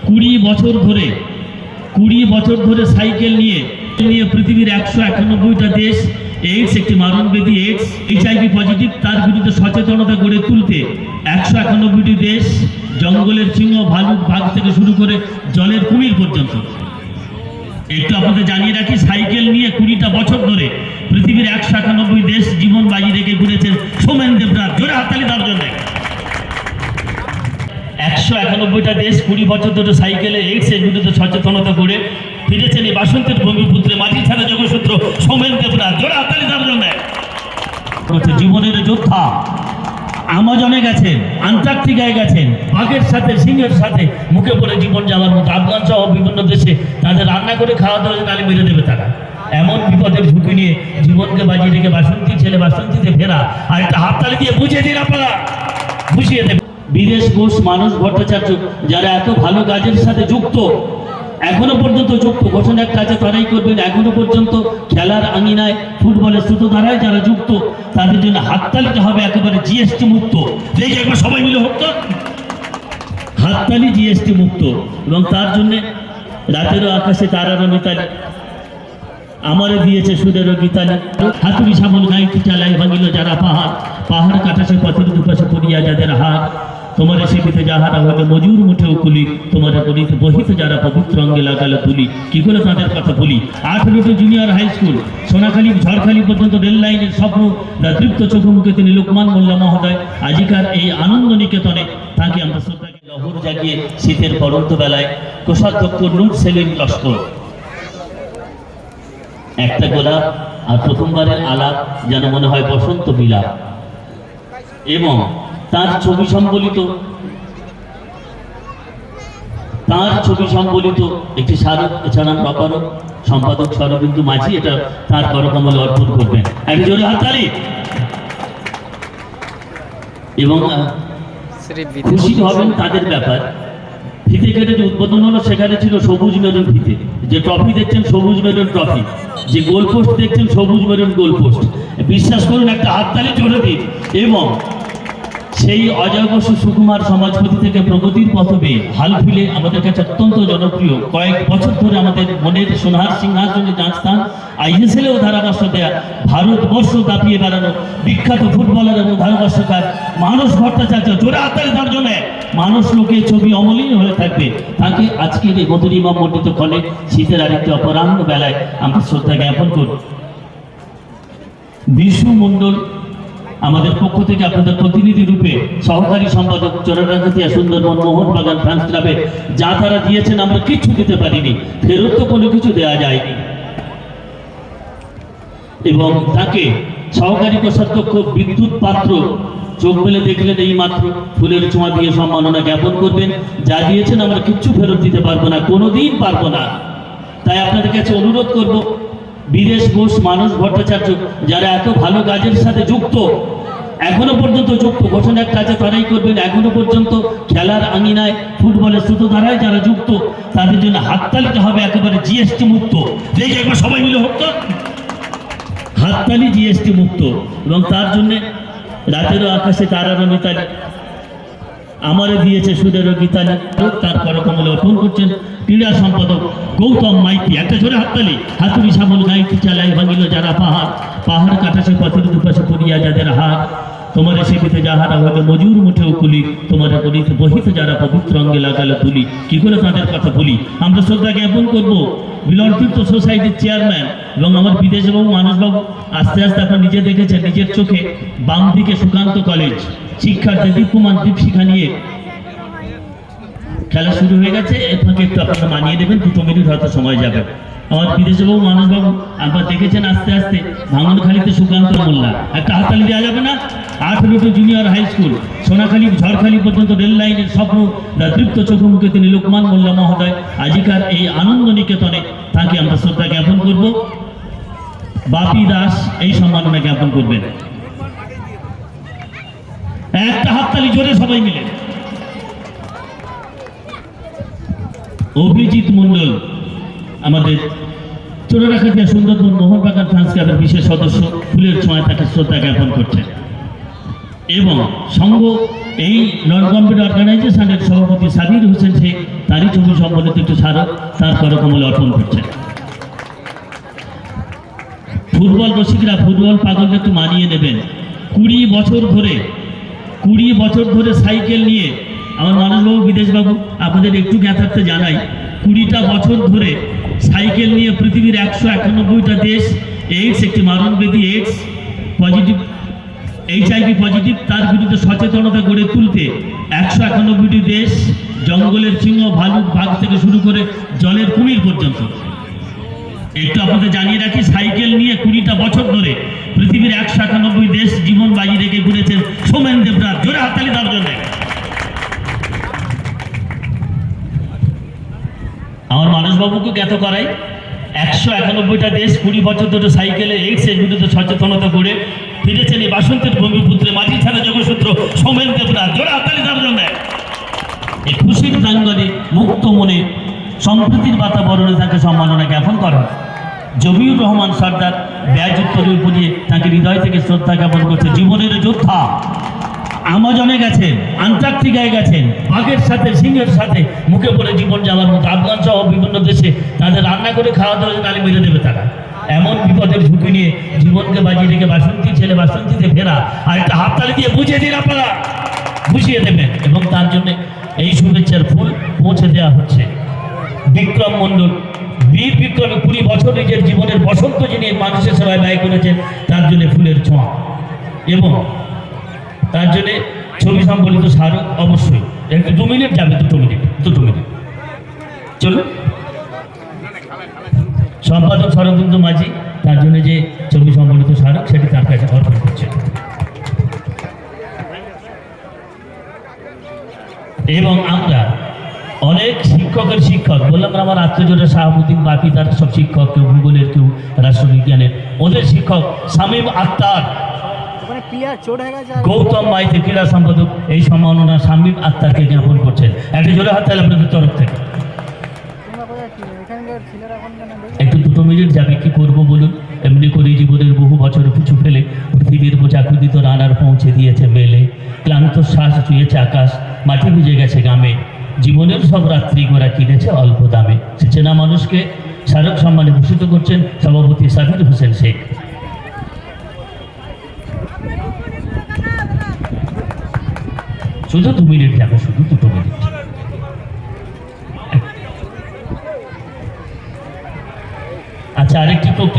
20 বছর ধরে সাইকেল নিয়ে পৃথিবীর 191টা দেশ এইডস একটি মারণব্যাধি এইডস HIV পজিটিভ তার বিরুদ্ধে সচেতনতা গড়ে তুলতে 191টি দেশ জঙ্গলের সিংহ ভালুক বাঘ থেকে শুরু করে জলের কুমির পর্যন্ত। একটু আপনাদের জানিয়ে রাখি, সাইকেল নিয়ে 20টা বছর ধরে পৃথিবীর 191 দেশ জীবন বাজি রেখে ঘুরেছেন সোমেন দেবনাথ। জোরে হাততালি তার জন্য। 191টা দেশ 20 বছর ধরে সাইকেলে এইডসের বিরুদ্ধে সচেতনতা করে ফিরেছেন এই বাসন্তের ভূমিপুত্রে মাটি ছাড়া যোগসূত্র সোমেন দেবনাথ। জোরে হাততালি তার জন্য। জীবনের যোদ্ধা, আমাজনে গেছেন, আন্টার্কটিকায় গেছেন, বাঘের সাথে সিংহের সাথে মুখে পড়ে জীবন যাওয়ার মতো আফগান সহ বিভিন্ন দেশে তাদের রান্না করে খাওয়া দাওয়া নালে মেরে দেবে তারা। এমন বিপদের ঝুঁকি নিয়ে জীবনকে বাজিয়ে রেখে বাসন্তী ছেলে বাসন্তীতে ফেরা। আর একটা হাততালি দিয়ে বুঝিয়ে দিন আপনারা, বুঝিয়ে দেবেন। বীরেশ ঘোষ, মানস ভট্টাচার্য যারা এত ভালো কাজের সাথে যুক্ত, এখনো পর্যন্ত যুক্ত, ঘোষণার কাজে তারাই করবেন। এখনো পর্যন্ত খেলার আঙিনায় ফুটবলের স্রোতধারায় যারা যুক্ত তাদের জন্য হাততালিতে হবে একেবারে GST মুক্ত। দেখি একবার সবাই মিলে হোক তো হাততালি GST মুক্ত। এবং তার জন্যে রাতেরও আকাশে তারারও মিতালি, আমারে দিয়েছে সুরেরও গীতালি। হাতুড়ি সামল গাইটি চালাই ভাঙিল যারা পাহাড়, পাহাড় কাটাছে পথের দুপাশে পড়িয়া যাদের হাত। তোমার সেবিতে যাহারা হলে মজুর মুঠেও কুলি, তোমার গণিত বহিত যারা পবিত্র অঙ্গে লাগালো তুলি। কি করে তাদের কথা বলি। 18টি junior high school, Sonakhali Jharkhali পর্যন্ত রেল লাইনের স্বপ্ন তৃপ্ত চোখমুখে তিনি লোকমান মোল্লা মহোদয়। আজিকার এই আনন্দ নিকেতনে তাকে আমরা শ্রদ্ধাকে লহর জাগিয়ে শীতের পরন্ত বেলায় কোষাধ্যক্ষ নূর সেলিম লস্কর। একটা গোলাপ আর প্রথমবারের আলাপ যেন মনে হয় বসন্ত বিলাপ। এবং তার ছবি সম্বলিত একটি স্মারক, এছাড়া প্রকারক সম্পাদক শরদিন্দু মাঝি এটা তার করকমলে অর্পণ করবেন। এক জোরে হাততালি। এবং খুশি হবেন তাদের ব্যাপার, ফিতে কেটে যে উদ্বোধন হলো সেখানে ছিল সবুজ মেরুন ফিতে। যে ট্রফি দেখছেন সবুজ মেরুন ট্রফি, যে গোলপোস্ট দেখছেন সবুজ মেরুন গোলপোস্ট। বিশ্বাস করুন, একটা হাততালি জোরে দিন। এবং সেই অজয় বসু সুকুমার সমাজপতি থেকে প্রগতির পথ বেয়ে হালফিলে আমাদের কাছে অত্যন্ত জনপ্রিয়, কয়েক বছর ধরে আমাদের মনের সোনার সিংহাসনে যার স্থান, ISL-এও ধারাভাষ্য দেয়া, ভারতবর্ষ দাপিয়ে বেড়ানো বিখ্যাত ফুটবলার এবং ধারাভাষ্যকার মানস ভট্টাচার্য। জোরে হাততালি তার জন্য। মানুষ লোকের ছবি অমলিন হয়ে থাকবে। তাকে আজকের এই মধুরিমা মণ্ডিত ক্ষণে শীতের আরেকটি অপরাহ্ন বেলায় আমরা শ্রদ্ধা জ্ঞাপন করব। বিশু মণ্ডল আমাদের পক্ষ থেকে আপনাদের প্রতিনিধি রূপে সহকারী সম্পাদক চোরাডাঙ্গাতিয়া সুন্দরবন মোহনবাগান ফ্যান্স ক্লাবে যা তারা দিয়েছেন আমরা কিচ্ছু দিতে পারিনি, ফেরত তো কোনো কিছু দেওয়া যায়নি। এবং তাকে সহকারী কোষাধ্যক্ষ বিদ্যুৎ পাত্র চোখ মেলে দেখলেন এই মাত্র, ফুলের ছোঁয়া দিয়ে সম্মাননা জ্ঞাপন করবেন। যা দিয়েছেন আমরা কিচ্ছু ফেরত দিতে পারবো না, কোনোদিন পারবো না। তাই আপনাদের কাছে অনুরোধ করব, বীরেশ ঘোষ, মানস ভট্টাচার্য যারা এত ভালো কাজের সাথে যুক্ত, এখনো পর্যন্ত যুক্ত, ঘোষণার কাজে তারাই করবেন। এখনো পর্যন্ত খেলার আঙিনায় ফুটবলের স্রোতধারায় যারা যুক্ত তাদের জন্য হাততালিতে হবে একেবারে GST মুক্ত। দেখি একবার সবাই মিলে হোক তো হাততালি GST মুক্ত। এবং তার জন্যে রাতেরও আকাশে তারারও মিতালি, আমারে দিয়েছে সুরেরও গীতালি। তার করকমলে অর্পণ করছেন ক্রীড়া সম্পাদক গৌতম মাইতি। একটা জোরে হাততালি। হাতুড়ি সামল গাইটি চালাই ভাঙিল যারা পাহাড়, পাহাড় কাটাছে পথের দুপাশে পড়িয়া যাদের হাত। তোমার সেবিতে যাহারা হলে মজুর মুঠেও কুলি, তোমার গণিত বহিত যারা পবিত্র অঙ্গে লাগালো তুলি। কি করে তাদের কথা বলি। আমরা শ্রদ্ধা জ্ঞাপন করবো মিলন তীর্থ সোসাইটির চেয়ারম্যান এবং আমার বিদেশবাবু মানসবাবু। আস্তে আস্তে আপনারা নিজে দেখেছেন নিজের চোখে, বাম দিকে সুকান্ত কলেজ শিক্ষার্থী দীপ্যমান দীপশিখা নিয়ে খেলা শুরু হয়ে গেছে। এর ফাঁকে একটু আপনারা মানিয়ে দেবেন, 2 মিনিট হয়তো সময় যাবে। আমার বিদেশবাবু মানসবাবু আপনারা দেখেছেন আস্তে আস্তে ভাঙনখালীতে সুকান্ত মোল্লা। একটা হাততালি দেওয়া যাবে না। 18টি junior high school, Sonakhali Jharkhali পর্যন্ত রেল লাইনের স্বপ্ন তৃপ্ত চোখমুখে তিনি লোকমান মোল্লা মহোদয়। আজিকার এই আনন্দ নিকেতনে তাকে আমরা শ্রদ্ধা জ্ঞাপন করব। বাপি দাস এই সম্মাননা জ্ঞাপন করবেন। একটা হাততালি জোরে সবাই মিলে। অভিজিৎ মণ্ডল আমাদের চোরাডাঙ্গাতিয়া সুন্দরবন মোহনবাগান ফ্যান্স ক্লাবের বিশেষ সদস্য, ফুলের ছোঁয়ায় তাকে শ্রদ্ধা জ্ঞাপন করছেন। এবং সংঘ এই নন গভর্নমেন্ট অর্গানাইজেশনের সভাপতি সাবির হোসেন শেখ তারই ছবি সম্বলিত একটু স্মারক তার করকমলে অর্পণ করছেন। ফুটবল রসিকরা, ফুটবল পাগলকে একটু মানিয়ে নেবেন। 20 বছর ধরে সাইকেল নিয়ে আমার মানসবাবু, বিদেশবাবু, আপনাদের একটু জ্ঞাতার্থে জানাই, 20টা বছর ধরে সাইকেল নিয়ে পৃথিবীর 191টা দেশ এইডস, একটি মারণব্যাধি এইডস পজিটিভ, HIV পজিটিভ, তার বিরুদ্ধে সচেতনতা গড়ে তুলতে 191টি দেশ, জঙ্গলের সিংহ, ভালুক, বাঘ থেকে শুরু করে জলের কুমির পর্যন্ত। একটু আপনাদের জানিয়ে রাখি, সাইকেল নিয়ে 20টা বছর ধরে পৃথিবীর 191 দেশ জীবন বাজি রেখে ঘুরেছেন সোমেন দেবনাথ। জোরে হাততালি তার জন্য। আমার মানসবাবুকে জ্ঞাত করাই, 191টা দেশ 20 বছর ধরে সাইকেলে এইডসের বিরুদ্ধে সচেতনতা করে ফিরেছেন এই বাসন্তের ভূমিপুত্রে, মাটি ছাড়া যোগসূত্র সোমেন দেবনাথ। জোরে হাততালি তার জন্য। এই খুশির প্রাঙ্গণে মুক্ত মনে সম্প্রীতির বাতাবরণে তাকে সম্মাননা জ্ঞাপন করা। জমিউর রহমান সর্দার ব্যাজ উত্তরে উপরিয়ে তাকে হৃদয় থেকে শ্রদ্ধা জ্ঞাপন করছে। জীবনের যোদ্ধা, আমাজনে গেছেন, আন্টার্কটিকায় গেছেন, বাঘের সাথে, সিংহের সাথে মুখে পড়ে জীবন যাওয়ার মতো। আফগান সহ বিভিন্ন দেশে তাদের রান্না করে খাওয়া দাওয়া নালে মেরে দেবে তারা। এমন বিপদের ঝুঁকি নিয়ে জীবনকে বাজিয়ে রেখে বাসন্তী ছেলে বাসন্তীতে ফেরা। আর একটা হাততালি দিয়ে বুঝিয়ে দিন, আপনারা বুঝিয়ে দেবেন। এবং তার জন্য এই শুভেচ্ছার ফুল পৌঁছে দেওয়া হচ্ছে। বিক্রম মণ্ডল, বীর বিক্রমে 20 বছর নিজের জীবনের বসন্ত যিনি মানুষের সেবায় ব্যয় করেছেন, তার জন্য ফুলের ছোঁয়া এবং তার জন্যে ছবি সম্বলিত স্মারক। অবশ্যই একটু 2 মিনিট যাবে, 2 মিনিট চলুন। সম্পাদক শরদিন্দু মাঝি তার জন্য যে ছবি সম্বলিত স্মারক সেটি তার কাছে অর্পণ করছেন। এবং আমরা অনেক শিক্ষকের শিক্ষক বললাম, আমার আত্মজোড়া শাহাবুদ্দিন, বাকি তার সব শিক্ষক, কেউ ভূগোলের, কেউ রাষ্ট্রবিজ্ঞানের, ওদের শিক্ষক শামীম আক্তার, গৌতম মাইতি ক্রীড়া সম্পাদক, এই সম্মাননা শামীম আক্তারকে জ্ঞাপন করছেন। একটা জোরে হাততালি আপনাদের তরফ থেকে। একটু 2 মিনিট যাবে, কি করবো বলুন? এমনি করে জীবনের বহু বছর পিছু ফেলে পৃথিবীর বোঝাকুদিত রানার পৌঁছে দিয়েছে মেলে। ক্লান্ত শ্বাস ছুঁয়েছে আকাশ, মাটি ভিজে গেছে গ্রামে, জীবনের সব রাত্রি গোরা কিনেছে অল্প দামে। সে চেনা মানুষকে স্মারক সম্মানে ভূষিত করছেন সভাপতি সাবির হোসেন শেখ। শুধু 2 মিনিট যাবে, শুধু 2 মিনিট। আচ্ছা, আরেকটি প্রক্রিয়া।